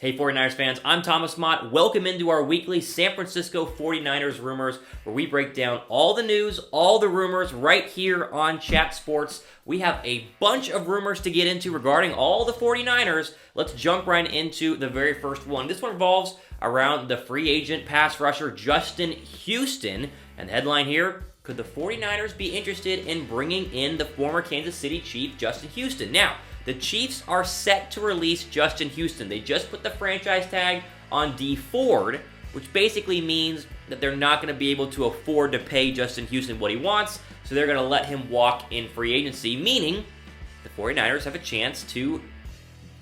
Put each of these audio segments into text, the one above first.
Hey 49ers fans, I'm Thomas Mott. Welcome into our weekly San Francisco 49ers rumors, where we break down all the news, all the rumors right here on Chat Sports. We have a bunch of rumors to get into regarding all the 49ers. Let's jump right into the very first one. This one revolves around the free agent pass rusher Justin Houston. And the headline here, could the 49ers be interested in bringing in the former Kansas City Chief Justin Houston? Now, the Chiefs are set to release Justin Houston. They just put the franchise tag on D Ford, which basically means that they're not going to be able to afford to pay Justin Houston what he wants, so they're going to let him walk in free agency, meaning the 49ers have a chance to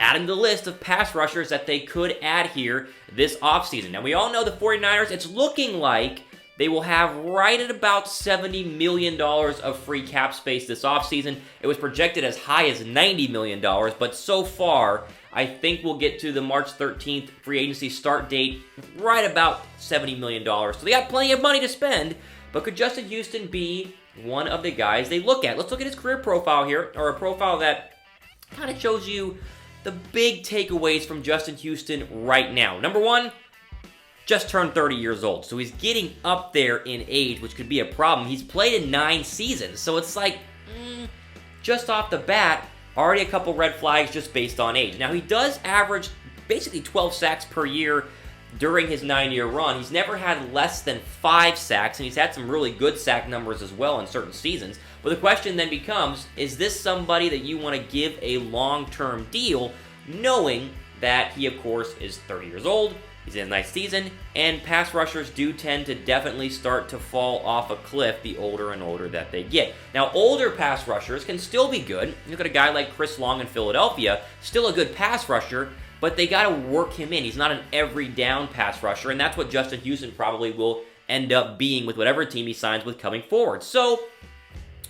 add him to the list of pass rushers that they could add here this offseason. Now, we all know the 49ers, it's looking like they will have right at about $70 million of free cap space this offseason. It was projected as high as $90 million, but so far, I think we'll get to the March 13th free agency start date right about $70 million. So they got plenty of money to spend, but could Justin Houston be one of the guys they look at? Let's look at his career profile here, or a profile that kind of shows you the big takeaways from Justin Houston right now. Number one, just turned 30 years old, so he's getting up there in age, which could be a problem. He's played in 9 seasons, so it's like, just off the bat, already a couple red flags just based on age. Now, he does average basically 12 sacks per year during his 9-year run. He's never had less than 5 sacks, and he's had some really good sack numbers as well in certain seasons. But the question then becomes, is this somebody that you want to give a long-term deal, knowing that he, of course, is 30 years old, he's in a nice season, and pass rushers do tend to definitely start to fall off a cliff the older and older that they get. Now, older pass rushers can still be good. Look at a guy like Chris Long in Philadelphia, still a good pass rusher, but they got to work him in. He's not an every down pass rusher, and that's what Justin Houston probably will end up being with whatever team he signs with coming forward. So,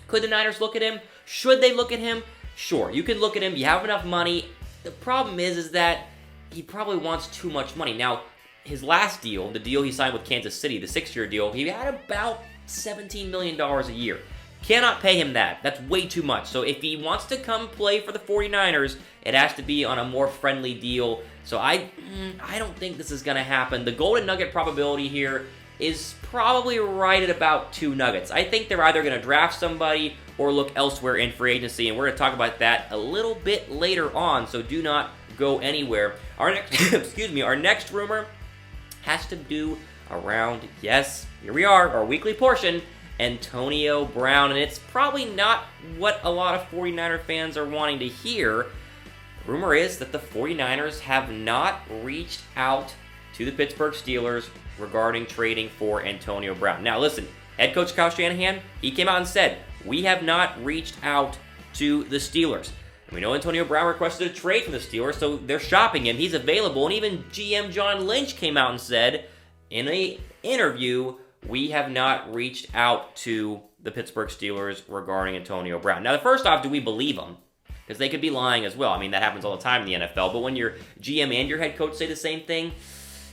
could the Niners look at him? Should they look at him? Sure, you can look at him. You have enough money. The problem is that he probably wants too much money. Now, his last deal, the deal he signed with Kansas City, the 6-year deal, he had about $17 million a year. Cannot pay him that. That's way too much. So if he wants to come play for the 49ers, it has to be on a more friendly deal. So I don't think this is going to happen. The golden nugget probability here is probably right at about 2 nuggets. I think they're either going to draft somebody or look elsewhere in free agency, and we're going to talk about that a little bit later on, so do not go anywhere. Our next, our next rumor has to do around, yes, here we are, our weekly portion, Antonio Brown, and it's probably not what a lot of 49er fans are wanting to hear. The rumor is that the 49ers have not reached out to the Pittsburgh Steelers regarding trading for Antonio Brown. Now listen, head coach Kyle Shanahan, he came out and said, we have not reached out to the Steelers. We know Antonio Brown requested a trade from the Steelers, so they're shopping him. He's available, and even GM John Lynch came out and said in an interview, we have not reached out to the Pittsburgh Steelers regarding Antonio Brown. Now, first off, do we believe them? Because they could be lying as well. I mean, that happens all the time in the NFL, but when your GM and your head coach say the same thing,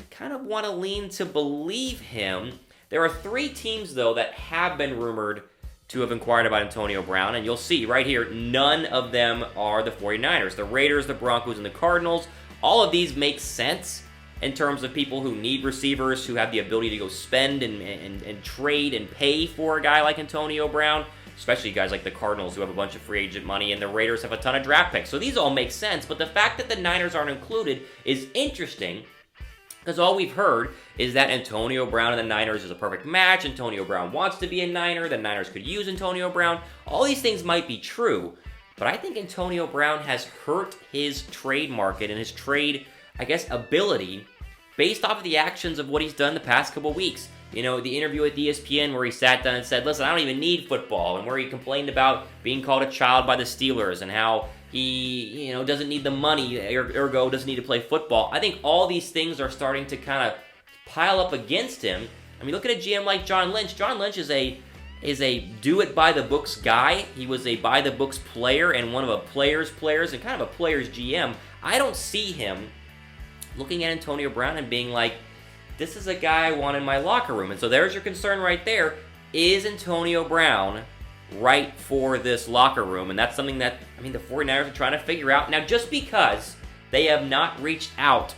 kind of want to lean to believe him. There are 3 teams, though, that have been rumored to have inquired about Antonio Brown, and you'll see right here, none of them are the 49ers. The Raiders, the Broncos, and the Cardinals, all of these make sense in terms of people who need receivers, who have the ability to go spend and trade and pay for a guy like Antonio Brown, especially guys like the Cardinals who have a bunch of free agent money, and the Raiders have a ton of draft picks. So these all make sense, but the fact that the Niners aren't included is interesting, because all we've heard is that Antonio Brown and the Niners is a perfect match. Antonio Brown wants to be a Niner. The Niners could use Antonio Brown. All these things might be true, but I think Antonio Brown has hurt his trade market and his trade, ability based off of the actions of what he's done the past couple weeks. You know, the interview with ESPN where he sat down and said, listen, I don't even need football, and where he complained about being called a child by the Steelers and how he, doesn't need the money, ergo doesn't need to play football. I think all these things are starting to kind of pile up against him. I mean, look at a GM like John Lynch. John Lynch is a do-it-by-the-books guy. He was a by-the-books player and one of a player's players and kind of a player's GM. I don't see him looking at Antonio Brown and being like, this is a guy I want in my locker room. And so there's your concern right there. Is Antonio Brown right for this locker room? And that's something that, the 49ers are trying to figure out. Now, just because they have not reached out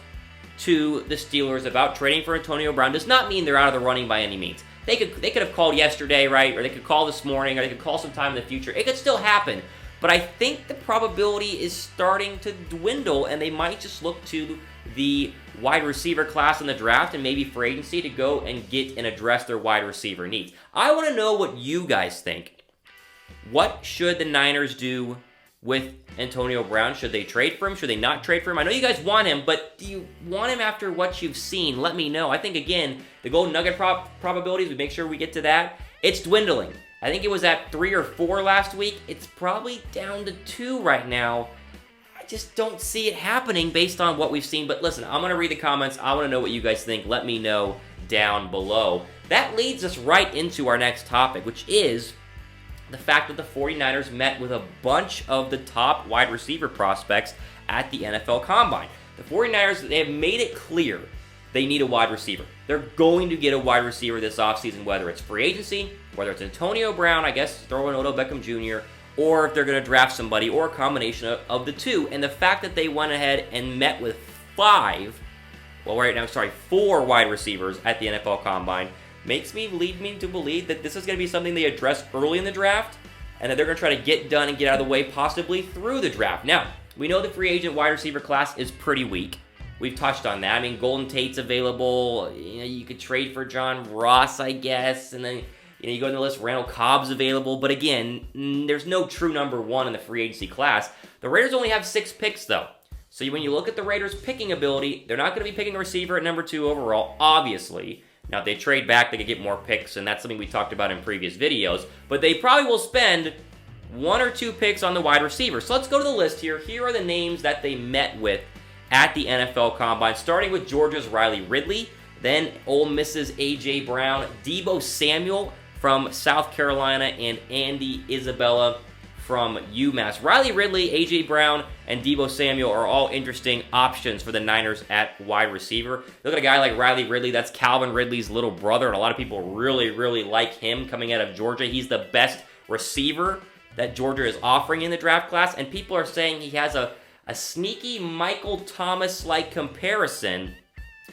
to the Steelers about trading for Antonio Brown does not mean they're out of the running by any means. They could have called yesterday, right? Or they could call this morning, or they could call sometime in the future. It could still happen. But I think the probability is starting to dwindle, and they might just look to the wide receiver class in the draft and maybe free agency to go and get and address their wide receiver needs. I want to know what you guys think. What should the Niners do with Antonio Brown? Should they trade for him? Should they not trade for him? I know you guys want him, but do you want him after what you've seen? Let me know. I think, again, the Golden Nugget probabilities, we make sure we get to that, it's dwindling. I think it was at 3 or 4 last week. It's probably down to 2 right now. I just don't see it happening based on what we've seen. But listen, I'm going to read the comments. I want to know what you guys think. Let me know down below. That leads us right into our next topic, which is the fact that the 49ers met with a bunch of the top wide receiver prospects at the NFL Combine. The 49ers, they have made it clear they need a wide receiver. They're going to get a wide receiver this offseason, whether it's free agency, whether it's Antonio Brown, I guess throw in Odell Beckham Jr., or if they're going to draft somebody, or a combination of the two. And the fact that they went ahead and met with 4 wide receivers at the NFL Combine lead me to believe that this is going to be something they address early in the draft, and that they're going to try to get done and get out of the way possibly through the draft. Now, we know the free agent wide receiver class is pretty weak. We've touched on that. I mean, Golden Tate's available. You could trade for John Ross, I guess, and then you go on the list, Randall Cobb's available. But again, there's no true number 1 in the free agency class. The Raiders only have 6 picks, though. So when you look at the Raiders' picking ability, they're not going to be picking a receiver at number 2 overall, obviously. Now, if they trade back, they could get more picks, and that's something we talked about in previous videos. But they probably will spend 1 or 2 picks on the wide receiver. So let's go to the list here. Here are the names that they met with at the NFL Combine, starting with Georgia's Riley Ridley, then Ole Miss's A.J. Brown, Deebo Samuel from South Carolina, and Andy Isabella from UMass. Riley Ridley, A.J. Brown, and Deebo Samuel are all interesting options for the Niners at wide receiver. Look at a guy like Riley Ridley. That's Calvin Ridley's little brother, and a lot of people really, really like him coming out of Georgia. He's the best receiver that Georgia is offering in the draft class, and people are saying he has a sneaky Michael Thomas-like comparison,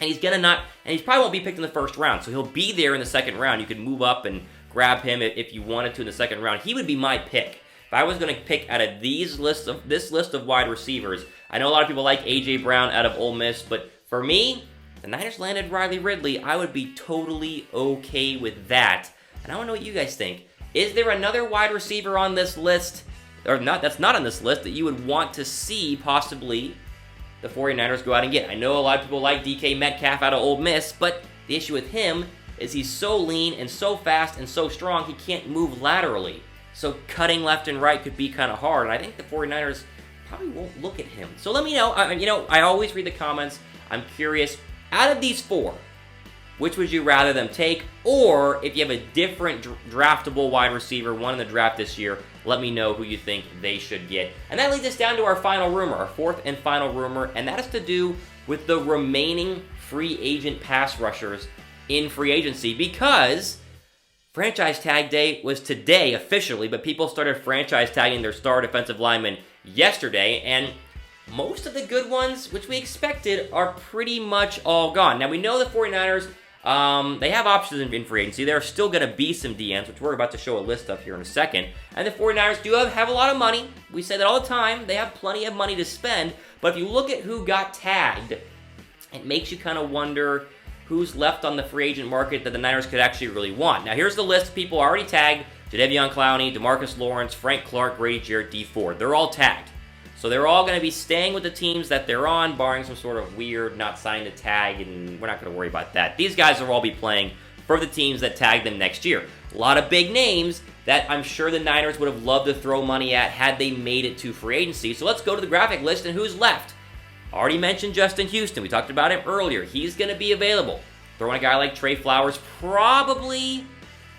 and he probably won't be picked in the first round, so he'll be there in the second round. You could move up and grab him if you wanted to in the second round. He would be my pick. If I was going to pick out of this list of wide receivers, I know a lot of people like A.J. Brown out of Ole Miss, but for me, if the Niners landed Riley Ridley, I would be totally okay with that. And I want to know what you guys think. Is there another wide receiver on this list, or not, that's not on this list, that you would want to see possibly the 49ers go out and get? I know a lot of people like DK Metcalf out of Ole Miss, but the issue with him is he's so lean and so fast and so strong, he can't move laterally. So cutting left and right could be kind of hard, and I think the 49ers probably won't look at him. So let me know. I always read the comments. I'm curious. Out of these 4, which would you rather them take? Or if you have a different draftable wide receiver, one in the draft this year, let me know who you think they should get. And that leads us down to our final rumor, our 4th and final rumor, and that has to do with the remaining free agent pass rushers in free agency, because franchise tag day was today officially, but people started franchise tagging their star defensive linemen yesterday, and most of the good ones, which we expected, are pretty much all gone. Now, we know the 49ers, they have options in free agency. There are still going to be some DNs, which we're about to show a list of here in a second. And the 49ers do have a lot of money. We say that all the time. They have plenty of money to spend. But if you look at who got tagged, it makes you kind of wonder who's left on the free agent market that the Niners could actually really want. Now, here's the list of people already tagged: Jadeveon Clowney, DeMarcus Lawrence, Frank Clark, Grady Jarrett, Dee Ford. They're all tagged. So they're all going to be staying with the teams that they're on, barring some sort of weird not signed to tag, and we're not going to worry about that. These guys will all be playing for the teams that tag them next year. A lot of big names that I'm sure the Niners would have loved to throw money at had they made it to free agency. So let's go to the graphic list and who's left. Already mentioned Justin Houston. We talked about him earlier. He's going to be available. Throwing a guy like Trey Flowers, probably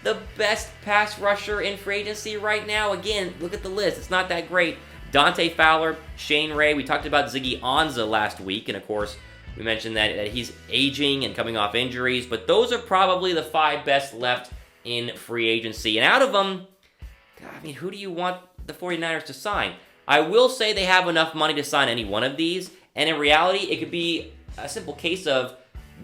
the best pass rusher in free agency right now. Again, look at the list. It's not that great. Dante Fowler, Shane Ray. We talked about Ziggy Ansah last week, and of course, we mentioned that he's aging and coming off injuries, but those are probably the 5 best left in free agency. And out of them, I mean, who do you want the 49ers to sign? I will say they have enough money to sign any one of these, and in reality, it could be a simple case of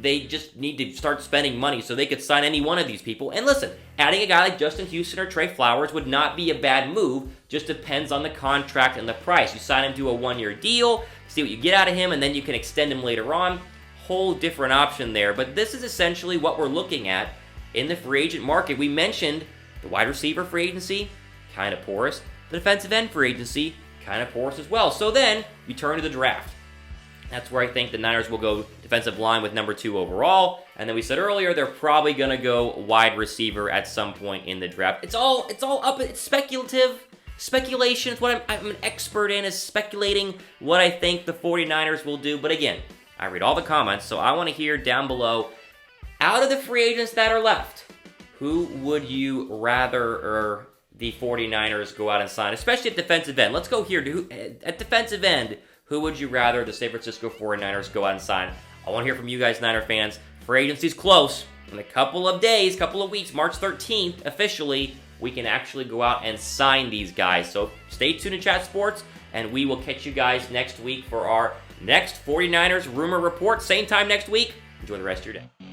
they just need to start spending money so they could sign any one of these people. And listen, adding a guy like Justin Houston or Trey Flowers would not be a bad move. Just depends on the contract and the price. You sign him to a one-year deal, see what you get out of him, and then you can extend him later on. Whole different option there. But this is essentially what we're looking at in the free agent market. We mentioned the wide receiver free agency, kind of porous. The defensive end free agency, kind of porous as well. So then, we turn to the draft. That's where I think the Niners will go defensive line with number 2 overall. And then we said earlier, they're probably going to go wide receiver at some point in the draft. It's all up, it's speculative. Speculation is what I'm an expert in, is speculating what I think the 49ers will do. But again, I read all the comments, so I want to hear down below, out of the free agents that are left, who would you rather the 49ers go out and sign, especially at defensive end? Let's go here. At defensive end, who would you rather the San Francisco 49ers go out and sign? I want to hear from you guys, Niner fans. Free agency's close. In a couple of days, couple of weeks, March 13th, officially, we can actually go out and sign these guys. So stay tuned to Chat Sports, and we will catch you guys next week for our next 49ers Rumor Report. Same time next week. Enjoy the rest of your day.